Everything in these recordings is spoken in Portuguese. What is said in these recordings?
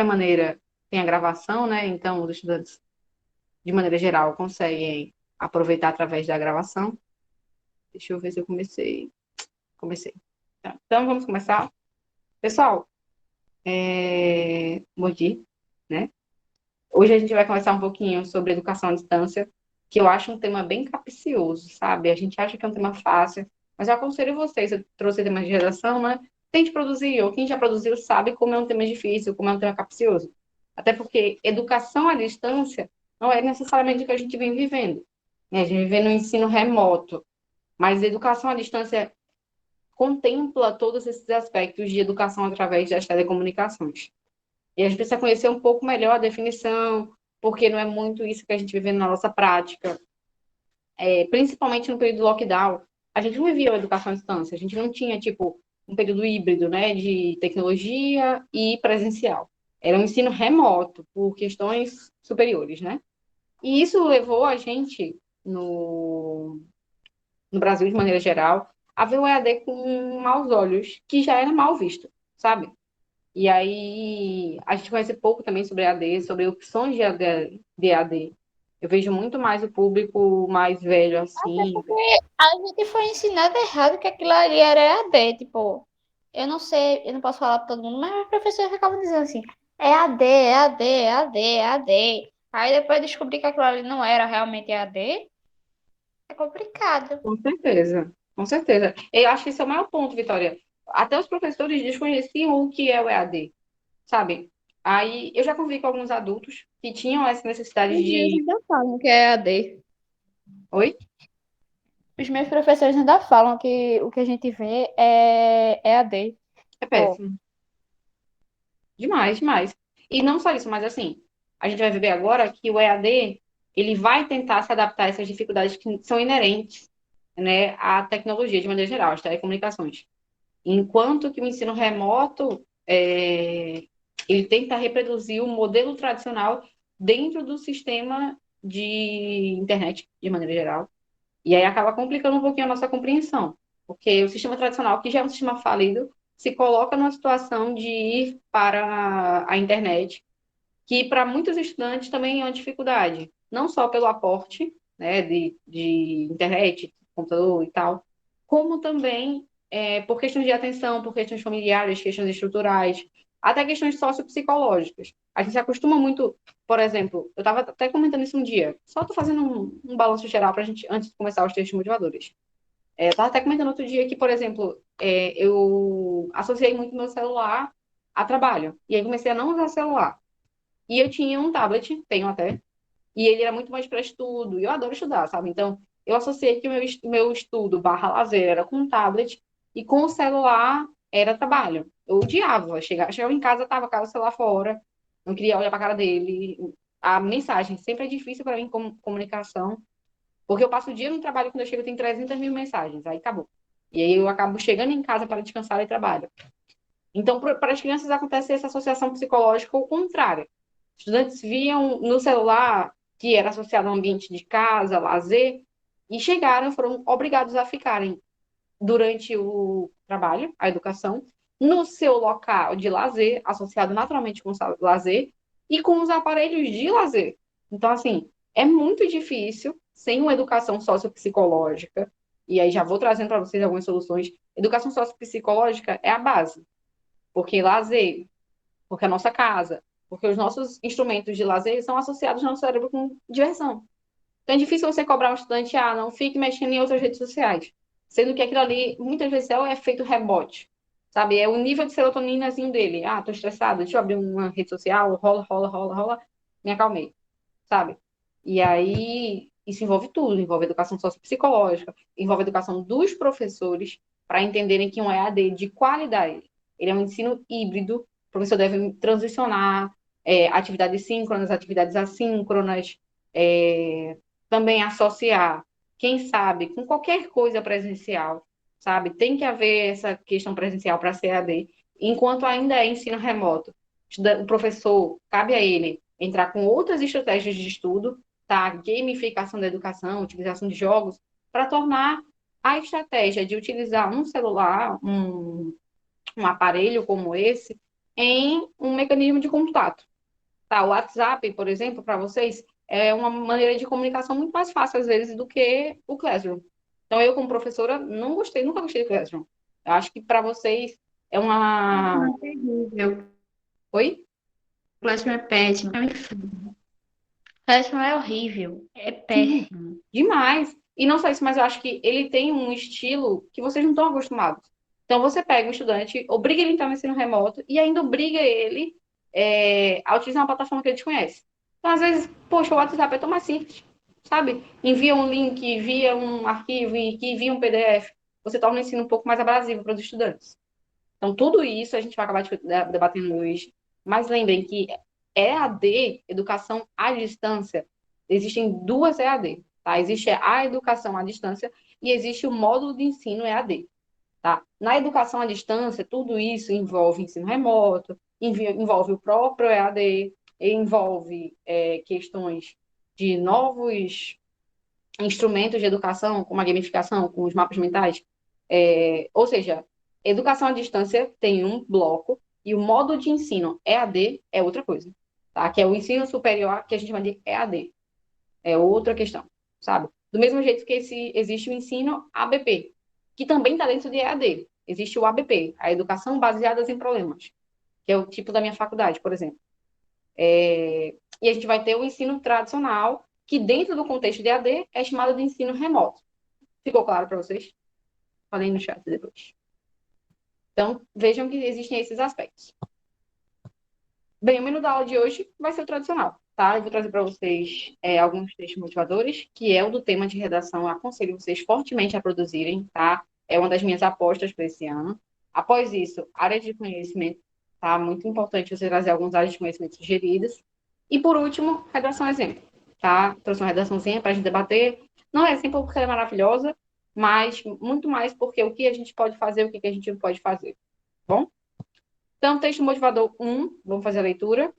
qualquer maneira, tem a gravação, né? Então, os estudantes, de maneira geral, conseguem aproveitar através da gravação. Deixa eu ver se eu comecei. Comecei. Tá. Então, vamos começar. Pessoal, bom dia, né? Hoje a gente vai conversar um pouquinho sobre educação à distância, que eu acho um tema bem capcioso, sabe? A gente acha que é um tema fácil, mas eu aconselho vocês, eu trouxe temas de redação, né? Tente produzir, ou quem já produziu sabe como é um tema difícil, como é um tema capcioso. Até porque educação à distância não é necessariamente o que a gente vem vivendo, né? A gente vive no ensino remoto, mas educação à distância contempla todos esses aspectos de educação através das telecomunicações. E a gente precisa conhecer um pouco melhor a definição, porque não é muito isso que a gente vive na nossa prática. Principalmente no período do lockdown, a gente não vivia a educação à distância, a gente não tinha, tipo, um período híbrido, né, de tecnologia e presencial. Era um ensino remoto, por questões superiores, né? E isso levou a gente, no Brasil, de maneira geral, a ver o EAD com maus olhos, que já era mal visto, sabe? E aí, a gente conhece pouco também sobre EAD, sobre opções de EAD. Eu vejo muito mais o público mais velho, Até assim. porque a gente foi ensinado errado que aquilo ali era EAD, tipo, eu não sei, eu não posso falar pra todo mundo, mas a professora ficava dizendo assim, EAD, EAD, EAD, EAD. Aí depois eu descobri que aquilo ali não era realmente EAD, é complicado. Com certeza, com certeza. Eu acho que esse é o maior ponto, Vitória. Até os professores desconheciam o que é o EAD, sabe? Aí, eu já convivi com alguns adultos que tinham essa necessidade Os meus de... ainda falam que é EAD. Oi? Os meus professores ainda falam que o que a gente vê é EAD. É Pô, péssimo. Demais, demais. E não só isso, mas assim, a gente vai ver agora que o EAD, ele vai tentar se adaptar a essas dificuldades que são inerentes, né, à tecnologia de maneira geral, às telecomunicações. Enquanto que o ensino remoto, ele tenta reproduzir o modelo tradicional dentro do sistema de internet, de maneira geral. E aí acaba complicando um pouquinho a nossa compreensão, porque o sistema tradicional, que já é um sistema falido, se coloca numa situação de ir para a internet, que para muitos estudantes também é uma dificuldade, não só pelo aporte, né, de internet, computador e tal, como também por questões de atenção, por questões familiares, questões estruturais, até questões sociopsicológicas. A gente se acostuma muito, por exemplo, eu estava até comentando isso um dia, só estou fazendo um balanço geral para a gente, antes de começar os textos motivadores. Eu estava até comentando outro dia que, por exemplo, eu associei muito meu celular a trabalho, e aí comecei a não usar celular. E eu tinha um tablet, tenho até, e ele era muito mais para estudo, e eu adoro estudar, sabe? Então, eu associei que o meu estudo barra lazer era com o tablet, e com o celular era trabalho. Eu odiava, chegava em casa, tava com o celular fora, não queria olhar para a cara dele. A mensagem sempre é difícil para mim como comunicação, porque eu passo o dia no trabalho, quando eu chego tem 300 mil mensagens, aí acabou. E aí eu acabo chegando em casa para descansar e trabalho. Então, para as crianças acontece essa associação psicológica ao contrário. Estudantes viam no celular, que era associado ao ambiente de casa, lazer, e chegaram, foram obrigados a ficarem durante o trabalho, a educação, no seu local de lazer, associado naturalmente com o lazer, e com os aparelhos de lazer. Então, assim, é muito difícil, sem uma educação sociopsicológica, e aí já vou trazendo para vocês algumas soluções. Educação sociopsicológica é a base, porque lazer, porque a nossa casa, porque os nossos instrumentos de lazer são associados no nosso cérebro com diversão. Então é difícil você cobrar um estudante, não fique mexendo em outras redes sociais. Sendo que aquilo ali, muitas vezes, é o efeito rebote. Sabe? É o nível de serotoninazinho dele. Tô estressado, deixa eu abrir uma rede social, rola, rola, rola, rola, me acalmei. Sabe? E aí, isso envolve tudo, envolve educação sociopsicológica, envolve educação dos professores, para entenderem que um EAD de qualidade, ele é um ensino híbrido, o professor deve transicionar atividades síncronas, atividades assíncronas, é, também associar, quem sabe, com qualquer coisa presencial, sabe? Tem que haver essa questão presencial para ser EAD, enquanto ainda é ensino remoto. O professor, cabe a ele entrar com outras estratégias de estudo, tá? Gamificação da educação, utilização de jogos, para tornar a estratégia de utilizar um celular, um aparelho como esse, em um mecanismo de contato. Tá? O WhatsApp, por exemplo, para vocês, é uma maneira de comunicação muito mais fácil, às vezes, do que o Classroom. Então, eu, como professora, não gostei, nunca gostei do Classroom. Eu acho que para vocês é uma. Não, é terrível. Oi? O Classroom é péssimo. É um inferno. O Classroom é horrível. É Sim, péssimo. demais. E não só isso, mas eu acho que ele tem um estilo que vocês não estão acostumados. Então, você pega um estudante, obriga ele a entrar no ensino remoto e ainda obriga ele a utilizar uma plataforma que ele desconhece. Então, às vezes, poxa, o WhatsApp é tão mais simples, sabe? Envia um link, envia um arquivo, envia um PDF. Você torna o ensino um pouco mais abrasivo para os estudantes. Então, tudo isso a gente vai acabar debatendo hoje. Mas lembrem que EAD, educação à distância, existem duas EAD, tá? Existe a educação à distância e existe o módulo de ensino EAD, tá? Na educação à distância, tudo isso envolve ensino remoto, envolve o próprio EAD, envolve questões de novos instrumentos de educação, como a gamificação, com os mapas mentais. Ou seja, educação à distância tem um bloco e o modo de ensino EAD é outra coisa, tá? Que é o ensino superior, que a gente chama de EAD. É outra questão, sabe? Do mesmo jeito que existe o ensino ABP, que também está dentro de EAD. Existe o ABP, a Educação Baseada em Problemas, que é o tipo da minha faculdade, por exemplo. E a gente vai ter o ensino tradicional, que dentro do contexto de EAD é chamado de ensino remoto. Ficou claro para vocês? Falei no chat depois. Então, vejam que existem esses aspectos. Bem, o menu da aula de hoje vai ser o tradicional, tá? Eu vou trazer para vocês alguns textos motivadores, que é o do tema de redação. Eu aconselho vocês fortemente a produzirem, tá? É uma das minhas apostas para esse ano. Após isso, área de conhecimento, tá? Muito importante você trazer algumas áreas de conhecimento sugeridas. E, por último, redação exemplo, tá? Trouxe uma redaçãozinha para a gente debater. Não é sempre porque ela é maravilhosa, mas muito mais porque o que a gente pode fazer, o que a gente não pode fazer, tá bom? Então, texto motivador um, vamos fazer a leitura.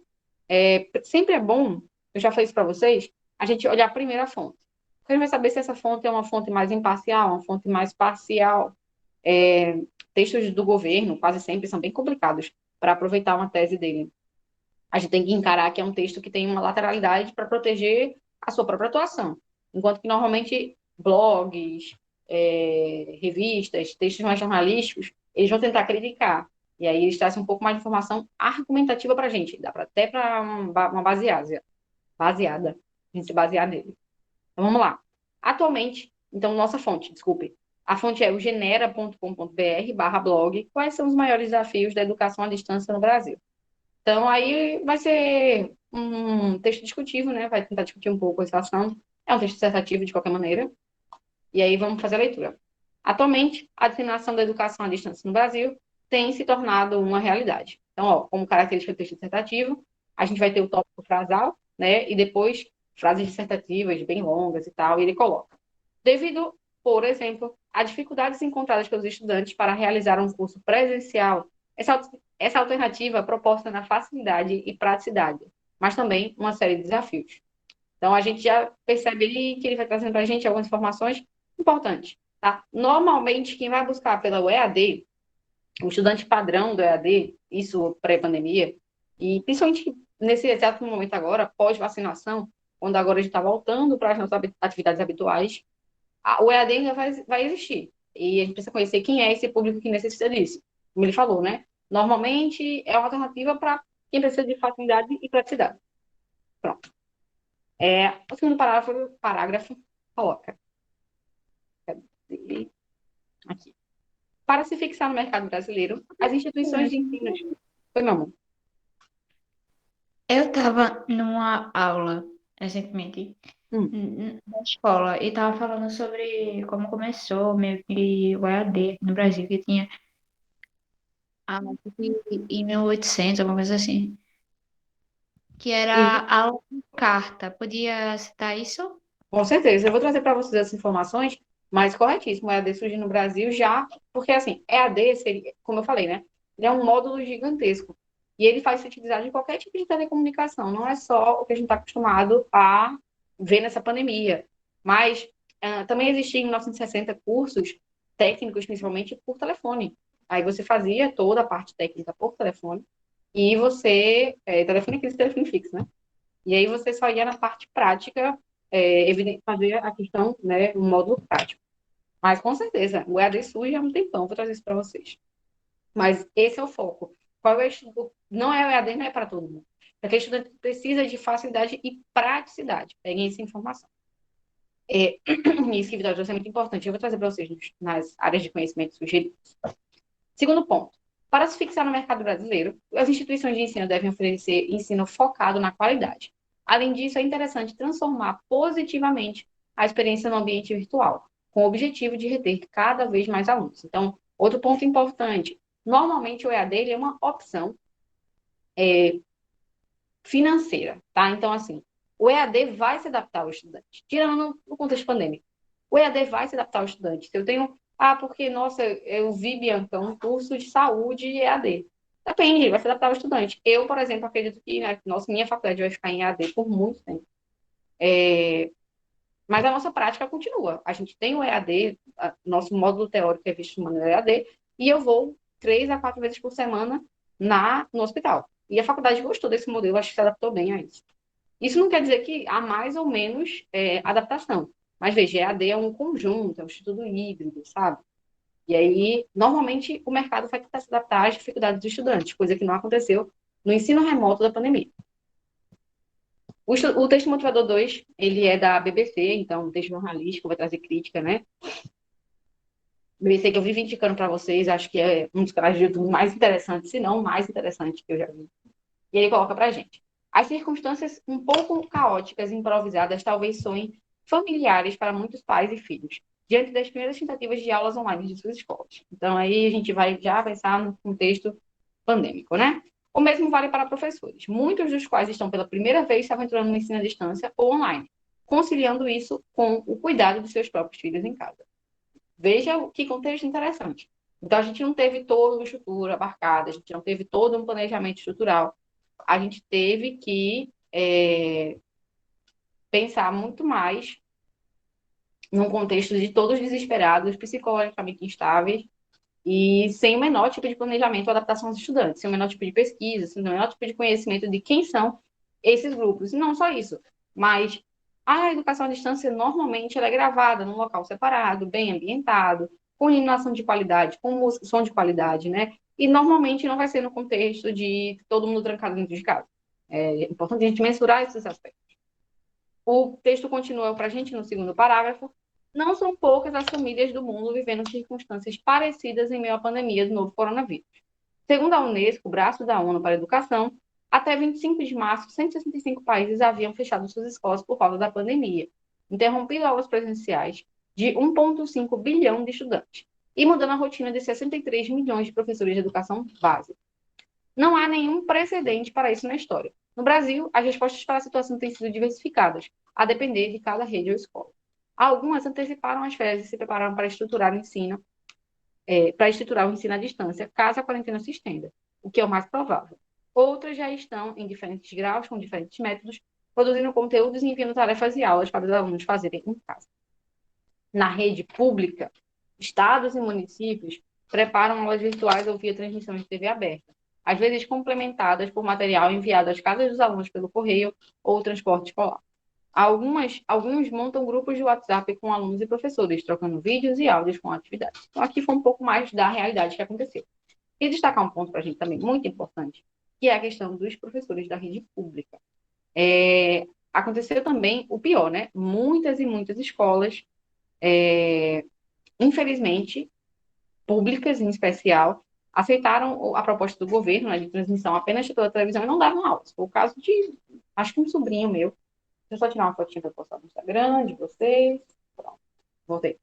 Sempre é bom, eu já falei isso para vocês, a gente olhar primeiro a fonte. Porque a gente vai saber se essa fonte é uma fonte mais imparcial, uma fonte mais parcial. Textos do governo quase sempre são bem complicados para aproveitar uma tese dele. A gente tem que encarar que é um texto que tem uma lateralidade para proteger a sua própria atuação. Enquanto que, normalmente, blogs, revistas, textos mais jornalísticos, eles vão tentar criticar. E aí eles trazem um pouco mais de informação argumentativa para a gente. Dá até para uma baseada, a gente se basear nele. Então, vamos lá. Atualmente, então, nossa fonte, desculpe. A fonte é o genera.com.br/blog. Quais são os maiores desafios da educação à distância no Brasil? Então, aí vai ser um texto discutível, né? Vai tentar discutir um pouco esse assunto. É um texto dissertativo, de qualquer maneira. E aí vamos fazer a leitura. Atualmente, a disseminação da educação à distância no Brasil tem se tornado uma realidade. Então, ó, como característica do texto dissertativo, a gente vai ter o tópico frasal, né? E depois frases dissertativas bem longas e tal, e ele coloca. Devido, por exemplo, a dificuldades encontradas pelos estudantes para realizar um curso presencial, essa alternativa proporciona facilidade e praticidade, mas também uma série de desafios. Então, a gente já percebe ali que ele vai trazendo para a gente algumas informações importantes. Tá? Normalmente, quem vai buscar pela EAD, o estudante padrão do EAD, isso pré-pandemia, e principalmente nesse exato momento agora, pós-vacinação, quando agora a gente está voltando para as nossas atividades habituais, o EAD ainda vai existir. E a gente precisa conhecer quem é esse público que necessita disso. Como ele falou, né? Normalmente é uma alternativa para quem precisa de facilidade e praticidade. Pronto. O segundo parágrafo coloca. Aqui. Para se fixar no mercado brasileiro, as instituições de ensino. Foi, meu amor. Eu estava numa aula recentemente Hum. na escola e estava falando sobre como começou meio que o EAD no Brasil, que tinha em 1800, alguma coisa assim, que E, era aula de carta. Podia citar isso? com certeza, eu vou trazer para vocês essas informações, mas corretíssimo, o EAD surgiu no Brasil já, porque assim, EAD seria, como eu falei, né? Ele é um módulo gigantesco. E ele faz se utilizar de qualquer tipo de telecomunicação, não é só o que a gente está acostumado a ver nessa pandemia. Mas também existiam em 1960 cursos técnicos, principalmente por telefone. Aí você fazia toda a parte técnica por telefone. e você, telefone aquele telefone fixo, né? E aí você só ia na parte prática, fazer a questão, né, no módulo prático. Mas com certeza, o EAD surge há um tempão, vou trazer isso para vocês. Mas esse é o foco. Qual é o estudo? Não é o EAD, não é para todo mundo. Porque o estudante precisa de facilidade e praticidade. Peguem essa informação. Isso que Vitória trouxe é muito importante. Eu vou trazer para vocês nas áreas de conhecimento sugeridas. Segundo ponto. Para se fixar no mercado brasileiro, as instituições de ensino devem oferecer ensino focado na qualidade. Além disso, é interessante transformar positivamente a experiência no ambiente virtual, com o objetivo de reter cada vez mais alunos. Então, outro ponto importante, normalmente o EAD ele é uma opção financeira, tá? Então, assim, o EAD vai se adaptar ao estudante, tirando no contexto pandêmico. O EAD vai se adaptar ao estudante. Se eu tenho, porque, nossa, eu vi, Bianca, um curso de saúde EAD. Depende, vai se adaptar ao estudante. Eu, por exemplo, acredito que, né, minha faculdade vai ficar em EAD por muito tempo. Mas a nossa prática continua. A gente tem o EAD, nosso módulo teórico é visto de maneira EAD, e eu vou 3 a 4 vezes por semana no hospital. E a faculdade gostou desse modelo, acho que se adaptou bem a isso. Isso não quer dizer que há mais ou menos adaptação. Mas veja, EAD é um conjunto, é um estudo híbrido, sabe? E aí, normalmente, o mercado vai tentar se adaptar às dificuldades dos estudantes, coisa que não aconteceu no ensino remoto da pandemia. O texto motivador 2, ele é da BBC, então, um texto jornalístico, vai trazer crítica, né? BBC que eu vivo indicando para vocês, acho que é um dos canais de YouTube mais interessantes, se não o mais interessante que eu já vi. E ele coloca para a gente. As circunstâncias um pouco caóticas e improvisadas talvez soem familiares para muitos pais e filhos, diante das primeiras tentativas de aulas online de suas escolas. Então, aí a gente vai já pensar no contexto pandêmico, né? O mesmo vale para professores, muitos dos quais estão pela primeira vez se aventurando no ensino à distância ou online, conciliando isso com o cuidado dos seus próprios filhos em casa. Veja que contexto interessante. Então, a gente não teve toda uma estrutura abarcada, a gente não teve todo um planejamento estrutural. A gente teve que pensar muito mais num contexto de todos desesperados, psicologicamente instáveis e sem o menor tipo de planejamento ou adaptação aos estudantes, sem o menor tipo de pesquisa, sem o menor tipo de conhecimento de quem são esses grupos. E não só isso, mas a educação à distância normalmente ela é gravada num local separado, bem ambientado, com iluminação de qualidade, com música, som de qualidade, né? E normalmente não vai ser no contexto de todo mundo trancado dentro de casa. É importante a gente mensurar esses aspectos. O texto continua para a gente no segundo parágrafo. Não são poucas as famílias do mundo vivendo circunstâncias parecidas em meio à pandemia do novo coronavírus. Segundo a Unesco, o braço da ONU para a Educação, até 25 de março, 165 países haviam fechado suas escolas por causa da pandemia, interrompendo aulas presenciais de 1,5 bilhão de estudantes e mudando a rotina de 63 milhões de professores de educação básica. Não há nenhum precedente para isso na história. No Brasil, as respostas para a situação têm sido diversificadas, a depender de cada rede ou escola. Algumas anteciparam as férias e se prepararam para estruturar o ensino à distância, caso a quarentena se estenda, o que é o mais provável. Outras já estão em diferentes graus, com diferentes métodos, produzindo conteúdos e enviando tarefas e aulas para os alunos fazerem em casa. Na rede pública, estados e municípios preparam aulas virtuais ou via transmissão de TV aberta, às vezes complementadas por material enviado às casas dos alunos pelo correio ou transporte escolar. Alguns montam grupos de WhatsApp com alunos e professores, trocando vídeos e áudios com atividades. Então, aqui foi um pouco mais da realidade que aconteceu. E destacar um ponto para a gente também muito importante, que é a questão dos professores da rede pública. Aconteceu também o pior, né? Muitas e muitas escolas, infelizmente, públicas em especial, aceitaram a proposta do governo, né, de transmissão apenas pela televisão e não davam aulas. Foi o caso de, acho que um sobrinho meu. Deixa eu só tirar uma fotinha para postar no Instagram de vocês. Pronto, voltei.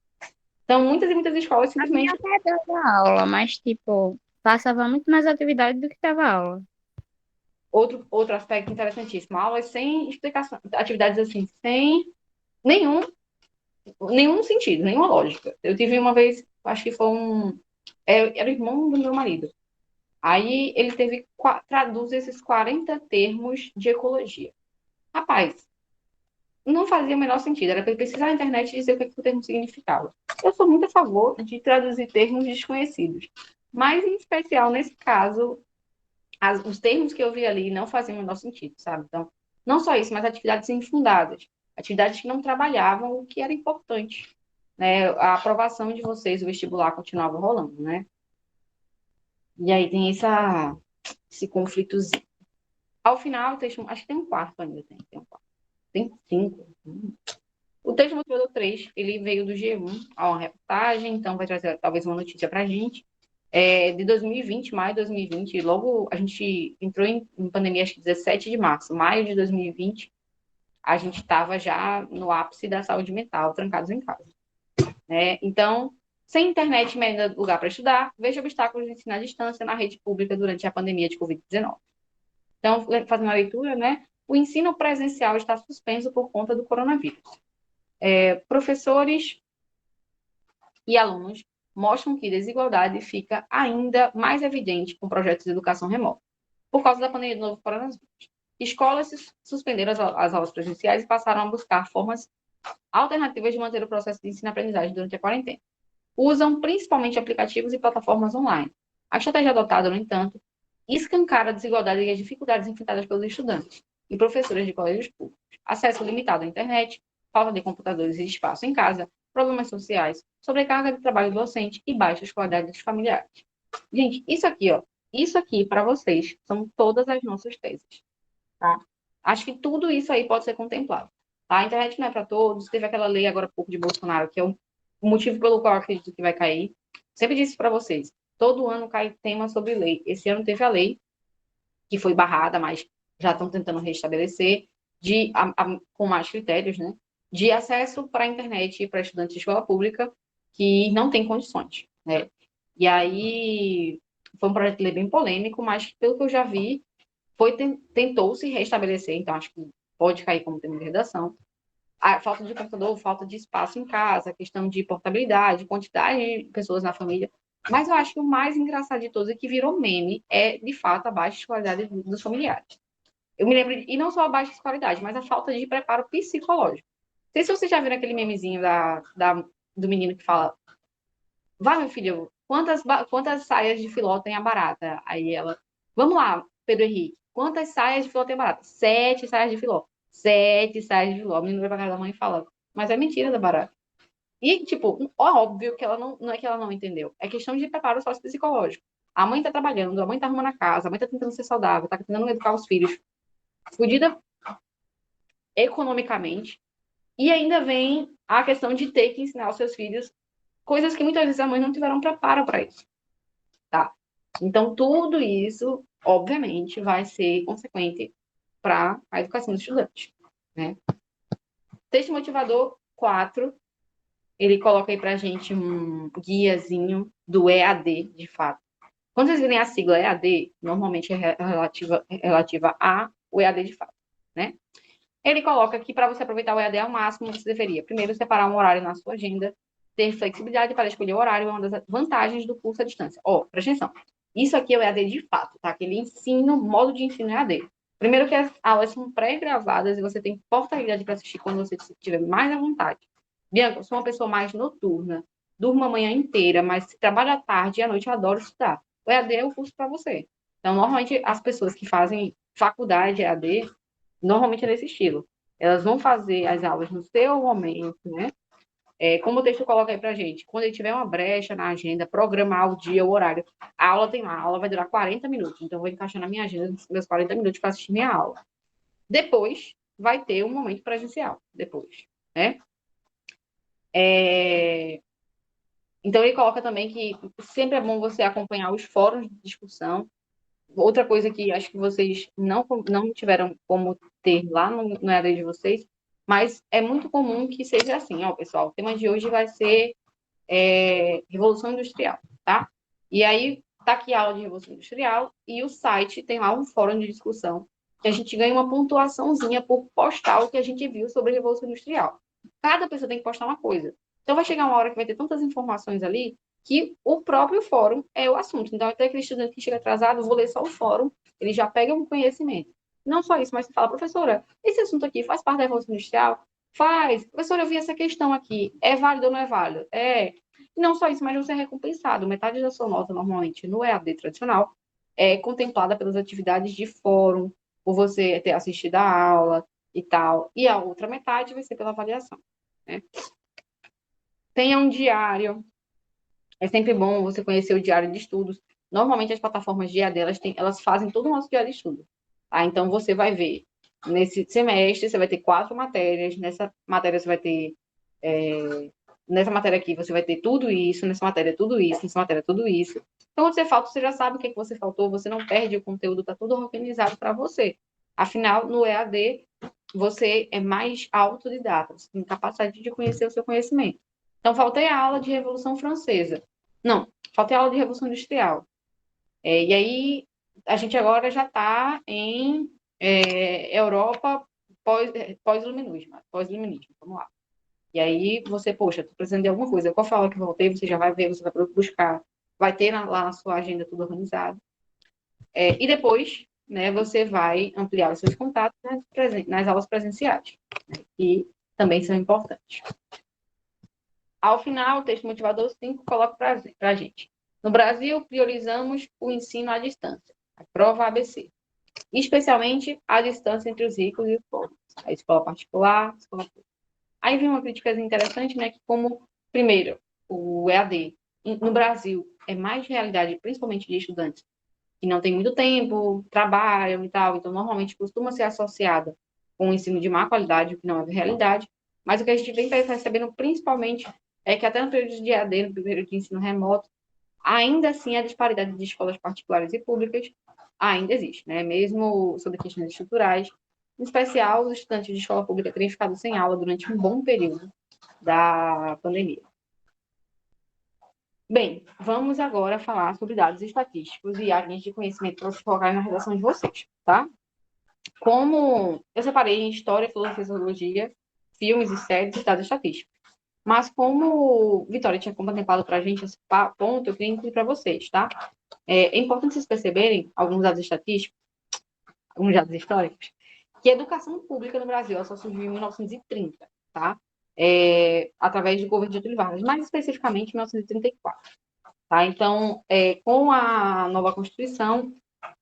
Então, muitas e muitas escolas A minha simplesmente. até dava aula, mas, tipo, passava muito mais atividade do que dava aula. Outro aspecto interessantíssimo, aulas sem explicação, atividades assim, sem nenhum, nenhum sentido, nenhuma lógica. Eu tive uma vez, acho que foi era o irmão do meu marido. Aí ele traduz esses 40 termos de ecologia. Rapaz, não fazia o menor sentido. Era para ele pesquisar na internet e dizer o que o termo significava. Eu sou muito a favor de traduzir termos desconhecidos. Mas, em especial, nesse caso, os termos que eu vi ali não faziam o menor sentido, sabe? Então, não só isso, mas atividades infundadas, atividades que não trabalhavam o que era importante, né? A aprovação de vocês, o vestibular continuava rolando, né? E aí tem esse conflitozinho. Ao final, o texto, acho que tem um quarto ainda, tem um quarto. Tem 5. O texto motivador 3, ele veio do G1, a uma reportagem, então vai trazer talvez uma notícia para a gente. De 2020, maio de 2020, logo a gente entrou em pandemia, acho que 17 de março, maio de 2020, a gente estava já no ápice da saúde mental, trancados em casa. Né? Então, sem internet e ainda lugar para estudar, veja obstáculos de ensino à distância na rede pública durante a pandemia de Covid-19. Então, fazendo a leitura, né? O ensino presencial está suspenso por conta do coronavírus. Professores e alunos mostram que a desigualdade fica ainda mais evidente com projetos de educação remota, por causa da pandemia do novo coronavírus. Escolas suspenderam as aulas presenciais e passaram a buscar formas alternativas de manter o processo de ensino-aprendizagem durante a quarentena. Usam principalmente aplicativos e plataformas online. A estratégia adotada, no entanto, escancara a desigualdade e as dificuldades enfrentadas pelos estudantes e professores de colégios públicos. Acesso limitado à internet, falta de computadores e espaço em casa, problemas sociais, sobrecarga de trabalho docente e baixas qualidades familiares. Gente, isso aqui para vocês são todas as nossas teses, tá? Acho que tudo isso aí pode ser contemplado. Tá? A internet não é para todos, teve aquela lei agora há pouco de Bolsonaro, que é o motivo pelo qual eu acredito que vai cair. Sempre disse para vocês, todo ano cai tema sobre lei. Esse ano teve a lei, que foi barrada, mas já estão tentando restabelecer, com mais critérios, né? De acesso para a internet para estudantes de escola pública que não têm condições, né? E aí foi um projeto de lei bem polêmico, mas pelo que eu já vi, tentou se restabelecer, então acho que pode cair como tema de redação. A falta de computador, falta de espaço em casa, questão de portabilidade, quantidade de pessoas na família. Mas eu acho que o mais engraçado de todos e que virou meme é, de fato, a baixa escolaridade dos familiares. Eu me lembro, e não só a baixa escolaridade, mas a falta de preparo psicológico. Não sei se vocês já viram aquele memezinho do menino que fala: vai, meu filho, quantas saias de filó tem a barata? Aí ela: vamos lá, Pedro Henrique, quantas saias de filó tem a barata? 7 saias de filó. 7 saias de filó. O menino vai pra casa da mãe e fala: mas é mentira da barata. E, tipo, óbvio que ela não é que ela não entendeu. É questão de preparo sociopsicológico. A mãe tá trabalhando, a mãe tá arrumando a casa, a mãe tá tentando ser saudável, tá tentando educar os filhos. Fudida economicamente. E ainda vem a questão de ter que ensinar os seus filhos coisas que muitas vezes a mãe não tiveram preparo para isso. Tá? Então, tudo isso, obviamente, vai ser consequente para a educação dos estudantes. Né? Texto motivador 4, ele coloca aí para a gente um guiazinho do EAD, de fato. Quando vocês virem a sigla EAD, normalmente é relativa ao EAD de fato. Né? Ele coloca que para você aproveitar o EAD ao máximo, você deveria, primeiro, separar um horário na sua agenda, ter flexibilidade para escolher o horário, é uma das vantagens do curso à distância. Presta atenção. Isso aqui é o EAD de fato, tá? Aquele ensino, modo de ensino EAD. Primeiro que as aulas são pré-gravadas e você tem portabilidade para assistir quando você estiver mais à vontade. Bianca, eu sou uma pessoa mais noturna, durmo a manhã inteira, mas se trabalho à tarde e à noite eu adoro estudar. O EAD é o curso para você. Então, normalmente, as pessoas que fazem faculdade EAD, normalmente é nesse estilo. Elas vão fazer as aulas no seu momento, né? Como o texto coloca aí pra gente, quando ele tiver uma brecha na agenda, programar o dia, o horário. A aula tem lá, a aula vai durar 40 minutos, então eu vou encaixar na minha agenda meus 40 minutos para assistir minha aula. Depois, vai ter um momento presencial, depois, né? Então, ele coloca também que sempre é bom você acompanhar os fóruns de discussão. Outra coisa que acho que vocês não tiveram como ter lá no EAD de vocês, mas é muito comum que seja assim, pessoal, o tema de hoje vai ser Revolução Industrial, tá? E aí, tá aqui a aula de Revolução Industrial e o site tem lá um fórum de discussão que a gente ganha uma pontuaçãozinha por postar o que a gente viu sobre a Revolução Industrial. Cada pessoa tem que postar uma coisa. Então, vai chegar uma hora que vai ter tantas informações ali que o próprio fórum é o assunto. Então, até aquele estudante que chega atrasado, vou ler só o fórum, ele já pega um conhecimento. Não só isso, mas você fala: professora, esse assunto aqui faz parte da Revolução Industrial? Faz. Professora, eu vi essa questão aqui. É válido ou não é válido? E não só isso, mas você é recompensado. Metade da sua nota, normalmente, no EAD tradicional, é contemplada pelas atividades de fórum, por você ter assistido a aula e tal. E a outra metade vai ser pela avaliação, né? Tenha um diário. É sempre bom você conhecer o diário de estudos. Normalmente as plataformas de EAD, elas fazem todo o nosso diário de estudo. Tá? Então você vai ver, nesse semestre, você vai ter 4 matérias. Nessa matéria você vai ter. Nessa matéria aqui você vai ter tudo isso, nessa matéria tudo isso, nessa matéria tudo isso. Então, quando você falta, você já sabe o que, é que você faltou, você não perde o conteúdo, está tudo organizado para você. Afinal, no EAD, você é mais autodidata, você tem capacidade de conhecer o seu conhecimento. Então, faltei a aula de Revolução Francesa. Não, faltei a aula de Revolução Industrial. E aí, a gente agora já está em Europa pós-iluminismo. Pós-iluminismo, vamos lá. E aí, você, poxa, estou precisando de alguma coisa. Qual foi a aula que voltei? Você já vai ver, você vai buscar. Vai ter lá na sua agenda tudo organizado. E depois, né, você vai ampliar os seus contatos nas aulas presenciais, né, que também são importantes. Ao final, o texto motivador 5 coloca para a gente. No Brasil, priorizamos o ensino à distância, a prova ABC, especialmente a distância entre os ricos e os pobres, a escola particular, a escola pública. Aí vem uma crítica interessante, né, que como, primeiro, o EAD no Brasil é mais realidade, principalmente de estudantes que não tem muito tempo, trabalham e tal, então normalmente costuma ser associada com um ensino de má qualidade, o que não é realidade, mas o que a gente vem percebendo principalmente é que até no período de AD, no período de ensino remoto, ainda assim a disparidade de escolas particulares e públicas ainda existe, né? Mesmo sobre questões estruturais, em especial os estudantes de escola pública terem ficado sem aula durante um bom período da pandemia. Bem, vamos agora falar sobre dados estatísticos e áreas de conhecimento para vocês colocarem na redação de vocês, tá? Como eu separei em História, Filosofia, Sociologia, filmes e séries e dados estatísticos. Mas como Vitória tinha contemplado para a gente esse ponto, eu queria incluir para vocês, tá? É importante vocês perceberem alguns dados estatísticos, alguns dados históricos, que a educação pública no Brasil ela só surgiu em 1930, tá? Através do governo de Getúlio Vargas, mais especificamente em 1934. Tá? Então, com a nova Constituição,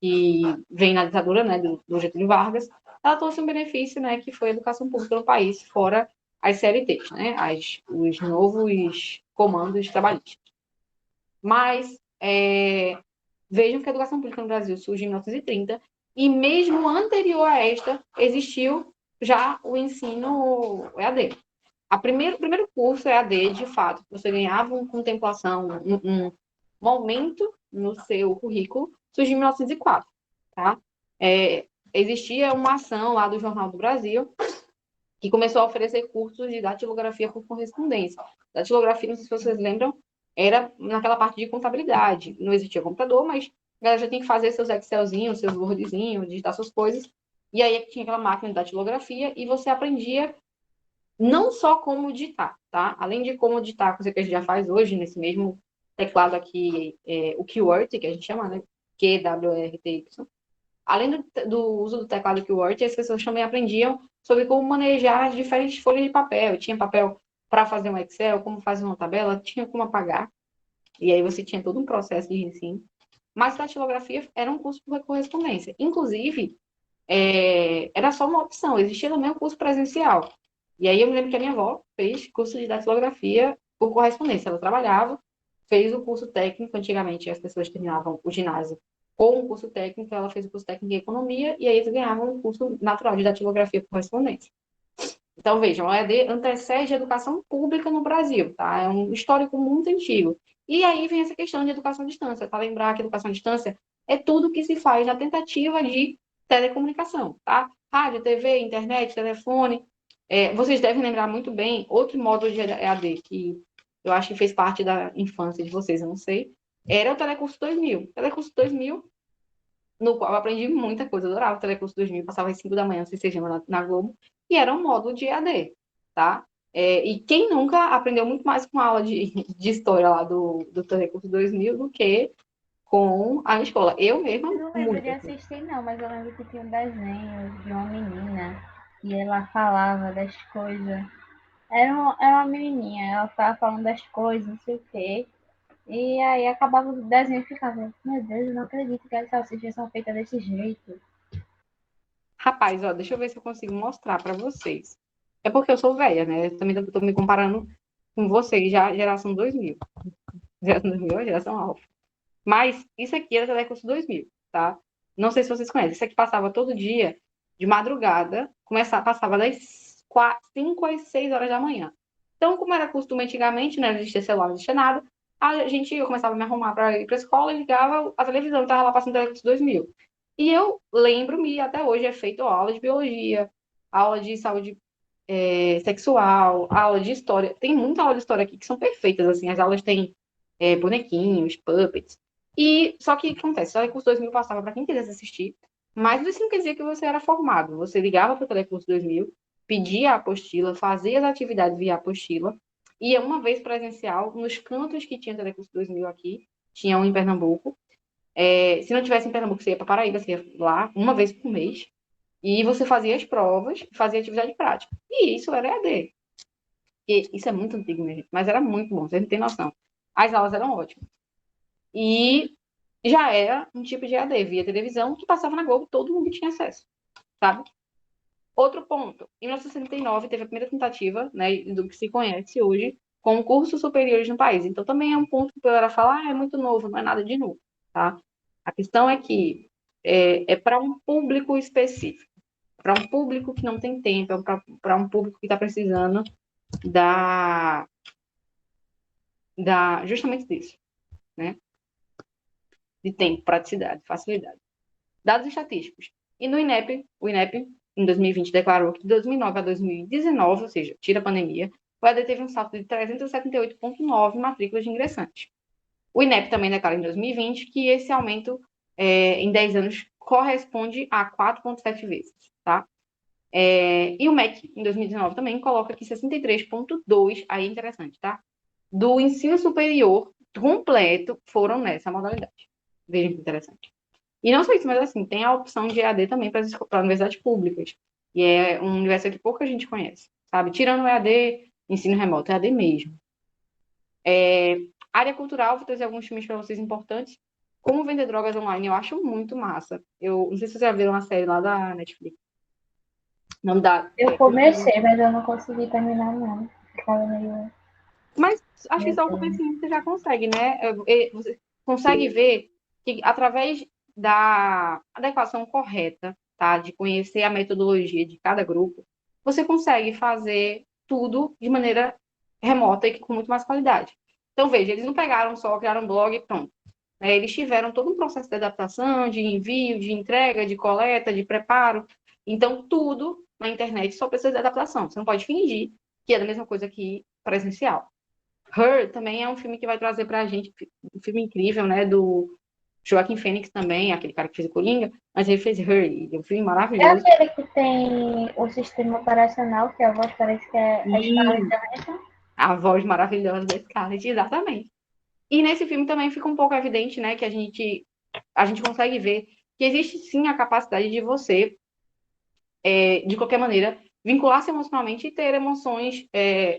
que vem na ditadura, né, do Getúlio Vargas, ela trouxe um benefício, né, que foi a educação pública no país, fora as CLTs, né, os novos comandos trabalhistas. Mas vejam que a educação pública no Brasil surge em 1930 e mesmo anterior a esta existiu já o ensino EAD. O primeiro curso EAD, de fato, você ganhava uma contemplação, um aumento no seu currículo, surgiu em 1904, tá? Existia uma ação lá do Jornal do Brasil que começou a oferecer cursos de datilografia por correspondência. Datilografia, não sei se vocês lembram, era naquela parte de contabilidade. Não existia computador, mas a galera já tinha que fazer seus Excelzinhos, seus Wordzinhos, digitar suas coisas. E aí tinha aquela máquina de datilografia e você aprendia não só como digitar, tá? Além de como digitar, coisa que a gente já faz hoje, nesse mesmo teclado aqui, o QWERTY, que a gente chama, né? QWRTY. Além do uso do teclado QWERTY, as pessoas também aprendiam sobre como manejar as diferentes folhas de papel. Tinha papel para fazer um Excel, como fazer uma tabela, tinha como apagar. E aí você tinha todo um processo de ensino. Mas datilografia era um curso por correspondência. Inclusive, era só uma opção, existia também o curso presencial. E aí eu me lembro que a minha avó fez curso de datilografia por correspondência. Ela trabalhava, fez o curso técnico, antigamente as pessoas terminavam o ginásio com um curso técnico, ela fez o curso técnico em economia, e aí eles ganhavam um curso natural de datilografia por correspondência. Então, vejam, a EAD antecede a educação pública no Brasil, tá? É um histórico muito antigo. E aí vem essa questão de educação à distância, tá? Lembrar que educação à distância é tudo que se faz na tentativa de telecomunicação, tá? Rádio, TV, internet, telefone. Vocês devem lembrar muito bem outro módulo de EAD que eu acho que fez parte da infância de vocês, eu não sei, era o Telecurso 2000. O Telecurso 2000, no qual eu aprendi muita coisa, eu adorava o Telecurso 2000, passava às 5 da manhã, se seja na Globo, e era um módulo de EAD, tá? E quem nunca aprendeu muito mais com a aula de história lá do Telecurso 2000 do que com a escola. Eu mesma, Eu não lembro de muito. assistir, não, mas eu lembro que tinha um desenho de uma menina e ela falava das coisas. Era uma menininha, ela ficava falando das coisas, não sei o quê. E aí acabava o desenho e ficava, meu Deus, eu não acredito que as salsichas são feitas desse jeito. Rapaz, ó, deixa eu ver se eu consigo mostrar para vocês. É porque eu sou velha, né? Eu também tô me comparando com vocês, já geração 2000. Geração 2000 é geração alfa. Mas isso aqui era Telecurso 2000, tá? Não sei se vocês conhecem. Isso aqui passava todo dia, de madrugada, passava das 5 às 6 horas da manhã. Então, como era costume antigamente, né? Não existia celular, não existia nada. Eu começava a me arrumar para ir para a escola e ligava a televisão, estava lá passando Telecurso 2000. E eu lembro-me, até hoje é feito aula de biologia, aula de saúde sexual, aula de história. Tem muita aula de história aqui que são perfeitas, assim. As aulas têm bonequinhos, puppets. E só que o que acontece? O Telecurso 2000 passava para quem quisesse assistir, mas isso não quer dizer que você era formado. Você ligava para o Telecurso 2000, pedia a apostila, fazia as atividades via apostila, ia uma vez presencial nos cantos que tinha Telecurso 2000 aqui, tinha um em Pernambuco. Se não tivesse em Pernambuco, você ia para Paraíba, você ia lá uma vez por mês. E você fazia as provas, fazia atividade prática. E isso era EAD. E isso é muito antigo, minha gente, mas era muito bom, vocês não têm noção. As aulas eram ótimas. E já era um tipo de EAD via televisão que passava na Globo, todo mundo tinha acesso, sabe? Outro ponto, em 1969 teve a primeira tentativa, né, do que se conhece hoje, com cursos superiores no país. Então também é um ponto que a galera fala, é muito novo, não é nada de novo, tá? A questão é que é para um público específico, para um público que não tem tempo, é para um público que está precisando da, justamente disso, né? De tempo, praticidade, facilidade. Dados estatísticos. E no INEP, o INEP, em 2020, declarou que de 2009 a 2019, ou seja, tira a pandemia, o EAD teve um salto de 378,9 matrículas de ingressantes. O INEP também declara em 2020 que esse aumento em 10 anos corresponde a 4,7 vezes, tá? E o MEC, em 2019, também coloca que 63,2, aí é interessante, tá? Do ensino superior completo foram nessa modalidade. Vejam que interessante. E não só isso, mas assim, tem a opção de EAD também para universidades públicas. E é um universo que pouca gente conhece, sabe? Tirando o EAD, ensino remoto, EAD mesmo. Área cultural, vou trazer alguns filmes para vocês importantes. Como vender drogas online, eu acho muito massa. Eu não sei se vocês já viram a série lá da Netflix. Não dá. Eu comecei, mas eu não consegui terminar, não. Ficava meio. Mas acho que Meu só o Deus. comecinho você já consegue, né? Você consegue ver que através da adequação correta, tá? De conhecer a metodologia de cada grupo, você consegue fazer tudo de maneira remota e com muito mais qualidade. Então, veja, eles não pegaram só, criaram um blog e pronto. Eles tiveram todo um processo de adaptação, de envio, de entrega, de coleta, de preparo. Então, tudo na internet só precisa de adaptação. Você não pode fingir que é a mesma coisa que presencial. Her também é um filme que vai trazer pra gente um filme incrível, né? Do Joaquin Phoenix também, aquele cara que fez o Coringa, mas ele fez Her, e é um filme É maravilhoso. aquele que tem o sistema operacional, que a voz parece que é a Scarlett E Johansson. a voz maravilhosa da Scarlett, exatamente. E nesse filme também fica um pouco evidente, né, que a gente consegue ver que existe sim a capacidade de você, de qualquer maneira, vincular-se emocionalmente e ter emoções.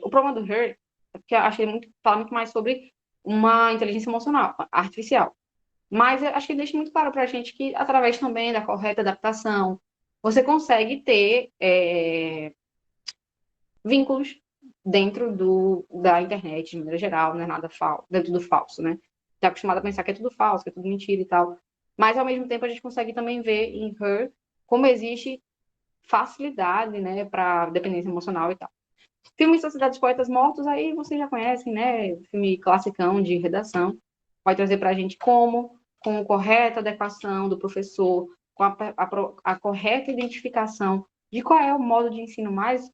O problema do Her é porque eu achei muito, fala muito mais sobre uma inteligência emocional, artificial. Mas eu acho que deixa muito claro para a gente que, através também da correta adaptação, você consegue ter vínculos dentro da internet, de maneira geral, não é nada falso, dentro do falso, né? Está acostumado a pensar que é tudo falso, que é tudo mentira e tal. Mas, ao mesmo tempo, a gente consegue também ver em Her como existe facilidade, né, para dependência emocional e tal. Filme Sociedade dos Poetas Mortos, aí vocês já conhecem, né? Filme classicão de redação. Vai trazer para a gente como, com a correta adequação do professor, com a correta identificação de qual é o modo de ensino mais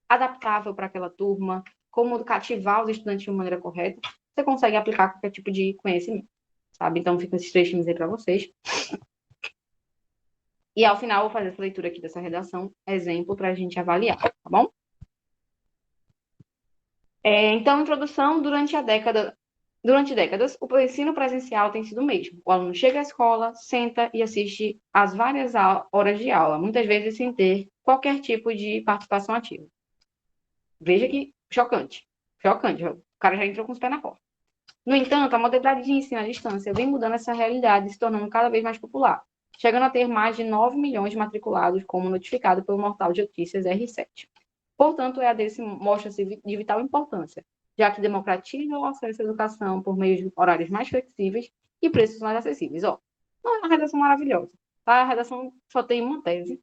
adaptável para aquela turma, como cativar os estudantes de uma maneira correta, você consegue aplicar qualquer tipo de conhecimento, sabe? Então, ficam esses 3 filmes aí para vocês. E, ao final, eu vou fazer essa leitura aqui dessa redação, exemplo, para a gente avaliar, tá bom? Então, introdução Durante décadas, o ensino presencial tem sido o mesmo. O aluno chega à escola, senta e assiste às várias horas de aula, muitas vezes sem ter qualquer tipo de participação ativa. Veja que chocante. Chocante. O cara já entrou com os pés na porta. No entanto, a modalidade de ensino à distância vem mudando essa realidade e se tornando cada vez mais popular, chegando a ter mais de 9 milhões de matriculados, como notificado pelo Portal de Notícias R7. Portanto, o EAD mostra-se de vital importância, já que democratiza o acesso à educação por meio de horários mais flexíveis e preços mais acessíveis. Ó, não é uma redação maravilhosa, tá? A redação só tem uma tese.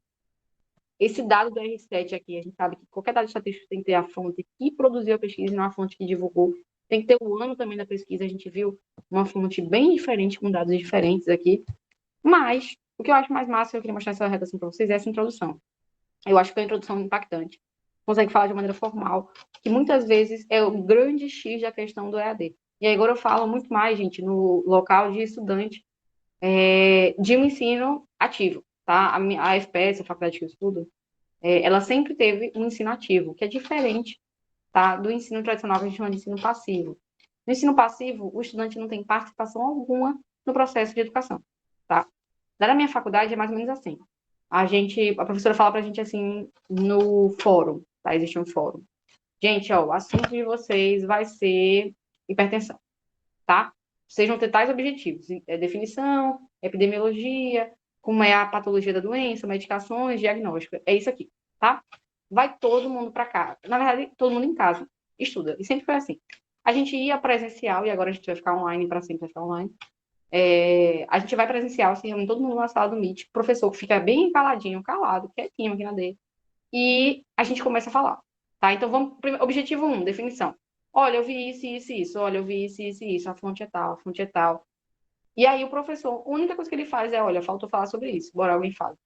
Esse dado do R7 aqui, a gente sabe que qualquer dado estatístico tem que ter a fonte que produziu a pesquisa e não a fonte que divulgou. Tem que ter o ano também da pesquisa. A gente viu uma fonte bem diferente, com dados diferentes aqui. Mas, o que eu acho mais massa, eu queria mostrar essa redação para vocês, é essa introdução. Eu acho que é uma introdução impactante. Consegue falar de maneira formal, que muitas vezes é o grande X da questão do EAD. E aí agora eu falo muito mais, gente, no local de estudante de um ensino ativo, tá? A FPS, a faculdade que eu estudo, ela sempre teve um ensino ativo, que é diferente, tá, do ensino tradicional que a gente chama de ensino passivo. No ensino passivo, o estudante não tem participação alguma no processo de educação, tá? Da minha faculdade é mais ou menos assim. A professora fala pra gente assim no fórum, tá? Existe um fórum. Gente, ó, o assunto de vocês vai ser hipertensão, tá? Vocês vão ter tais objetivos: definição, epidemiologia, como é a patologia da doença, medicações, diagnóstico. É isso aqui, tá? Vai todo mundo para cá. Na verdade, todo mundo em casa estuda. E sempre foi assim. A gente ia presencial, e agora a gente vai ficar online para sempre, vai ficar online. A gente vai presencial, se reúne todo mundo na sala do Meet, o professor fica bem caladinho, calado, quietinho aqui na dele, e a gente começa a falar, tá? Então, objetivo 1, definição. Olha, eu vi isso, isso, isso. Olha, eu vi isso, isso, isso. A fonte é tal, a fonte é tal. E aí o professor, a única coisa que ele faz é, olha, faltou falar sobre isso. Bora, alguém fala.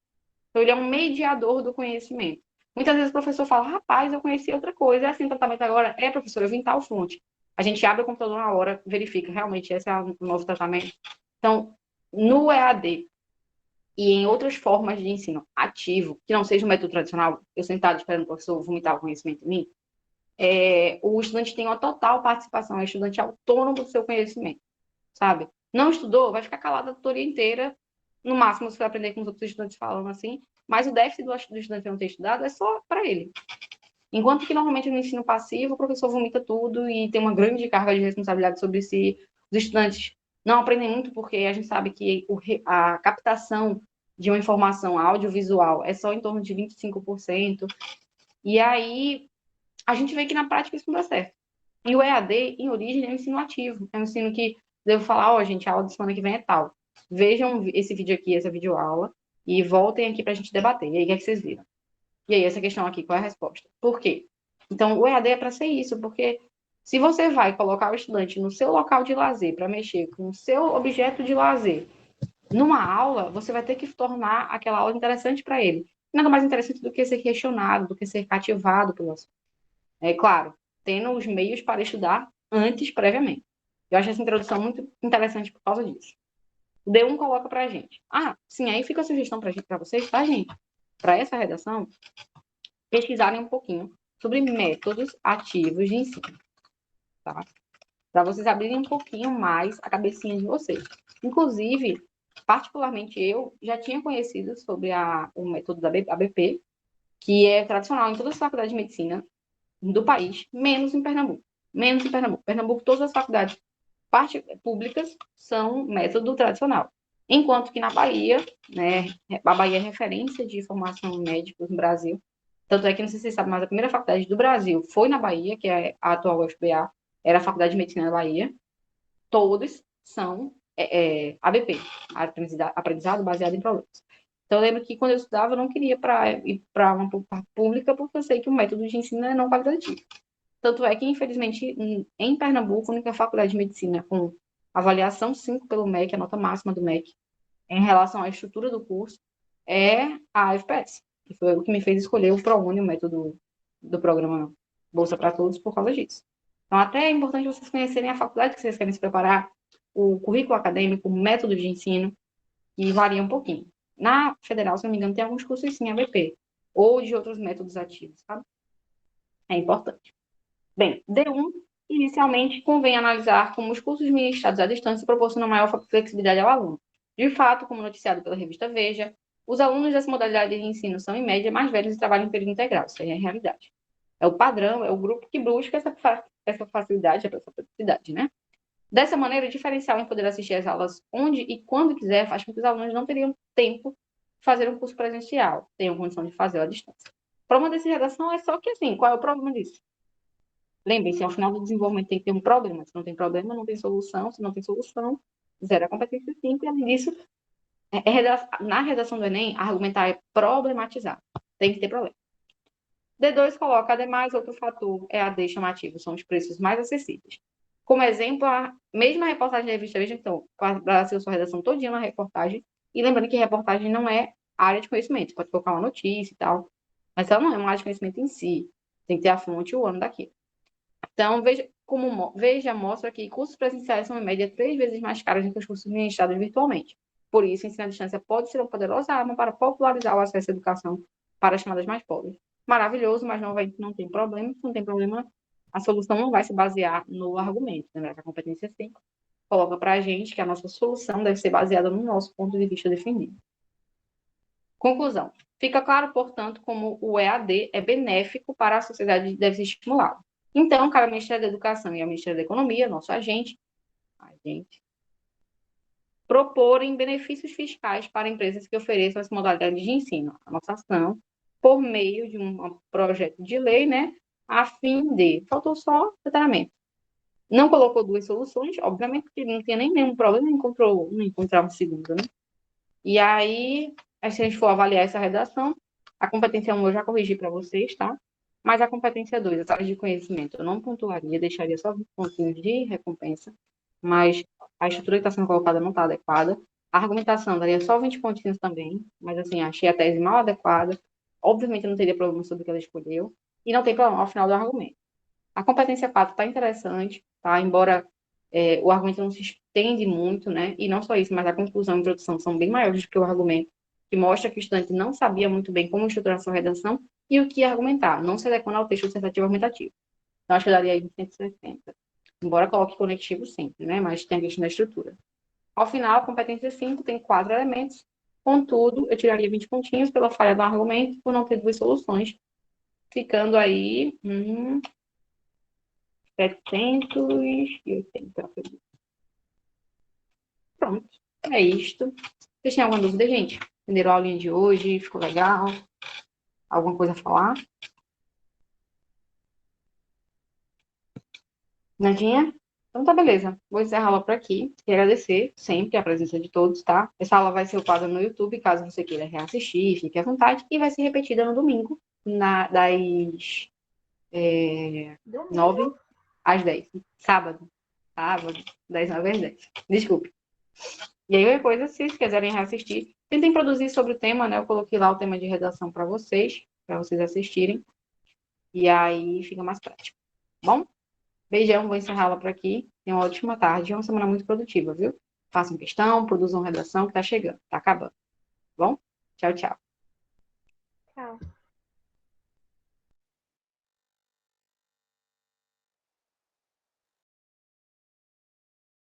Então, ele é um mediador do conhecimento. Muitas vezes o professor fala, rapaz, eu conheci outra coisa. É assim o tratamento agora? É, professor, eu vim tal fonte. A gente abre o computador na hora, verifica, realmente, esse é o novo tratamento. Então, no EAD e em outras formas de ensino ativo, que não seja o método tradicional, eu sentado esperando o professor vomitar o conhecimento em mim, o estudante tem uma total participação, é um estudante autônomo do seu conhecimento, sabe? Não estudou, vai ficar calado a tutoria inteira, no máximo você vai aprender com os outros estudantes falando assim, mas o déficit do estudante não ter estudado é só para ele. Enquanto que normalmente no ensino passivo o professor vomita tudo e tem uma grande carga de responsabilidade sobre si, os estudantes não aprendem muito porque a gente sabe que a captação de uma informação audiovisual é só em torno de 25%, e aí a gente vê que na prática isso não dá certo. E o EAD, em origem, é um ensino ativo. É um ensino que devo falar, ó, gente, a aula de semana que vem é tal. Vejam esse vídeo aqui, essa videoaula, e voltem aqui para a gente debater. E aí, o que é que vocês viram? E aí, essa questão aqui, qual é a resposta? Por quê? Então, o EAD é para ser isso, porque se você vai colocar o estudante no seu local de lazer para mexer com o seu objeto de lazer numa aula, você vai ter que tornar aquela aula interessante para ele. Nada mais interessante do que ser questionado, do que ser cativado pelo assunto. É claro, tendo os meios para estudar antes, previamente. Eu acho essa introdução muito interessante por causa disso. O D1 coloca para a gente. Ah, sim, aí fica a sugestão para vocês, tá, gente? Para essa redação, pesquisarem um pouquinho sobre métodos ativos de ensino, tá? Para vocês abrirem um pouquinho mais a cabecinha de vocês. Inclusive, particularmente eu já tinha conhecido sobre o método da ABP, que é tradicional em todas as faculdades de medicina do país, menos em Pernambuco. Menos em Pernambuco. Pernambuco, todas as faculdades públicas são método tradicional. Enquanto que na Bahia, né, a Bahia é referência de formação médica no Brasil. Tanto é que, não sei se vocês sabem, mas a primeira faculdade do Brasil foi na Bahia, que é a atual UFBA, era a Faculdade de Medicina da Bahia. Todos são ABP, aprendizado baseado em problemas. Então, eu lembro que quando eu estudava, eu não queria ir para uma pública, porque eu sei que o método de ensino é não qualitativo. Tanto é que, infelizmente, em Pernambuco, a única faculdade de medicina com avaliação 5 pelo MEC, a nota máxima do MEC, em relação à estrutura do curso, é a FPS, que foi o que me fez escolher o ProUni, o método do programa Bolsa para Todos, por causa disso. Então, até é importante vocês conhecerem a faculdade que vocês querem se preparar, o currículo acadêmico, o método de ensino, que varia um pouquinho. Na federal, se não me engano, tem alguns cursos sim, ABP, ou de outros métodos ativos, sabe? É importante. Bem, D1, inicialmente, convém analisar como os cursos ministrados à distância proporcionam maior flexibilidade ao aluno. De fato, como noticiado pela revista Veja, os alunos dessa modalidade de ensino são, em média, mais velhos e trabalham em período integral. Isso aí é a realidade. É o padrão, é o grupo que busca essa facilidade, essa praticidade, né? Dessa maneira, o diferencial em poder assistir às aulas onde e quando quiser faz com que os alunos não teriam tempo de fazer um curso presencial, tenham condição de fazer à distância. O problema dessa redação é só que, assim, qual é o problema disso? Lembrem-se, ao final do desenvolvimento tem que ter um problema. Se não tem problema, não tem solução. Se não tem solução, zero a competência 5. E, além disso, na redação do Enem, argumentar é problematizar. Tem que ter problema. D2 coloca, ademais, outro fator EAD chamativo, são os preços mais acessíveis. Como exemplo, a mesma reportagem da revista Veja, então, basei sua redação todinha na reportagem, e lembrando que reportagem não é área de conhecimento, você pode colocar uma notícia e tal, mas ela não é uma área de conhecimento em si, tem que ter a fonte e o ano daquilo. Então, veja, mostra que cursos presenciais são, em média, 3 vezes mais caros do que os cursos ministrados virtualmente. Por isso, o ensino à distância pode ser uma poderosa arma para popularizar o acesso à educação para as chamadas mais pobres. Maravilhoso, mas não tem problema. Se não tem problema, a solução não vai se basear no argumento. Lembra que a competência 5 coloca para a gente que a nossa solução deve ser baseada no nosso ponto de vista definido. Conclusão. Fica claro, portanto, como o EAD é benéfico para a sociedade e deve ser estimulado. Então, cabe ao Ministério da Educação e ao Ministério da Economia, nosso agente, proporem benefícios fiscais para empresas que ofereçam essa modalidade de ensino. A nossa ação, por meio de um projeto de lei, né, a fim de... Faltou só detalhamento. Não colocou 2 soluções, obviamente, porque não tinha nem nenhum problema, não encontrar uma segunda, né? E aí, se a gente for avaliar essa redação, a competência 1 eu já corrigi para vocês, tá? Mas a competência 2, as áreas de conhecimento, eu não pontuaria, deixaria só 20 pontinhos de recompensa, mas a estrutura que está sendo colocada não está adequada. A argumentação daria só 20 pontinhos também, mas assim, achei a tese mal adequada. Obviamente, eu não teria problema sobre o que ela escolheu, e não tem problema ao final do argumento. A competência 4 está interessante, tá? Embora o argumento não se estende muito, né? E não só isso, mas a conclusão e a introdução são bem maiores do que o argumento, que mostra que o estudante não sabia muito bem como estruturar sua redação e o que argumentar, não se adequando ao texto dissertativo argumentativo. Então, acho que eu daria aí 160. Embora coloque conectivo sempre, né? Mas tem a questão da estrutura. Ao final, a competência 5 tem 4 elementos. Contudo, eu tiraria 20 pontinhos pela falha do argumento, por não ter 2 soluções, ficando aí 780. Pronto, é isto. Vocês têm alguma dúvida, gente? Entenderam a aulinha de hoje? Ficou legal? Alguma coisa a falar? Nadinha? Então tá, beleza. Vou encerrar a aula por aqui. E agradecer sempre a presença de todos, tá? Essa aula vai ser upada no YouTube, caso você queira reassistir, fique à vontade. E vai ser repetida no domingo, das 9 às 10. Sábado, 10, 9 às 10. Desculpe. E aí, coisa, se vocês quiserem reassistir, tentem produzir sobre o tema, né? Eu coloquei lá o tema de redação para vocês assistirem. E aí fica mais prático. Bom? Beijão, vou encerrar ela por aqui. Tenha uma ótima tarde e uma semana muito produtiva, viu? Façam questão, produzam redação que tá chegando, tá acabando. Bom? Tchau, tchau. Tchau.